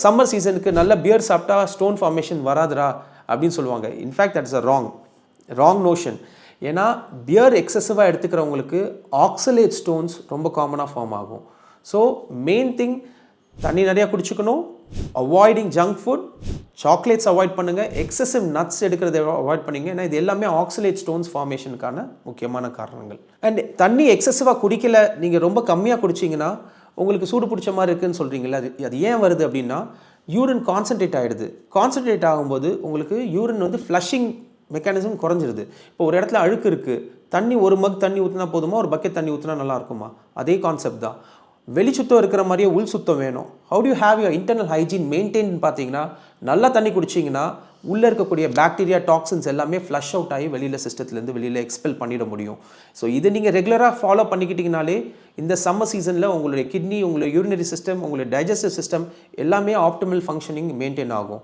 Summer சீசனுக்கு நல்ல pier சாப்பிட்டா ஸ்டோன் ஃபார்மேஷன் வராதுரா அப்படின்னு சொல்லுவாங்க. In fact that's a wrong notion. ஏன்னா பியர் எக்ஸசிவாக எடுத்துக்கிறவங்களுக்கு ஆக்சலேட் ஸ்டோன்ஸ் ரொம்ப காமனாக ஃபார்ம் ஆகும். ஸோ மெயின் திங் தண்ணி நிறையா குடிச்சுக்கணும், avoiding junk food, chocolates avoid பண்ணுங்கள், எக்ஸசிவ் நட்ஸ் எடுக்கிறத அவாய்ட் பண்ணிங்க. ஏன்னா இது எல்லாமே ஆக்சலேட் ஸ்டோன்ஸ் ஃபார்மேஷனுக்கான முக்கியமான காரணங்கள். அண்ட் தண்ணி எக்ஸசிவாக குடிக்கல, நீங்கள் ரொம்ப கம்மியாக குடிச்சிங்கன்னா உங்களுக்கு சூடு பிடிச்ச மாதிரி இருக்குதுன்னு சொல்கிறீங்களா, அது ஏன் வருது அப்படின்னா யூரின் கான்சன்ட்ரேட் ஆகிடுது. கான்சன்ட்ரேட் ஆகும்போது உங்களுக்கு யூரின் வந்து ஃப்ளஷிங் மெக்கானிசம் குறைஞ்சிருது. இப்போ ஒரு இடத்துல அழுக்கு இருக்குது, தண்ணி ஒரு மக் தண்ணி ஊற்றினா போதுமா, ஒரு பக்கெட் தண்ணி ஊற்றினா நல்லா இருக்குமா? அதே கான்செப்ட் தான். வெளி சுத்தம் இருக்கிற மாதிரியே உள் சுத்தம் வேணும். How to you have your internal hygiene maintain பார்த்தீங்கன்னா, நல்லா தண்ணி குடிச்சிங்கன்னா உள்ளே இருக்கக்கூடிய பாக்டீரியா டாக்ஸின்ஸ் எல்லாமே ஃப்ளஷ் அவுட் ஆகி வெளியில் வெளியில் எக்ஸ்பெல் பண்ணிட முடியும். ஸோ இதை நீங்கள் ரெகுலராக ஃபாலோ பண்ணிக்கிட்டிங்கனாலே இந்த சம்மர் சீசனில் உங்களுடைய கிட்னி, உங்களுடைய யூரினரி சிஸ்டம், உங்களுடைய டைஜஸ்டிவ் சிஸ்டம் எல்லாமே ஆப்டிமல் ஃபங்க்ஷனிங் மெயின்டைன் ஆகும்.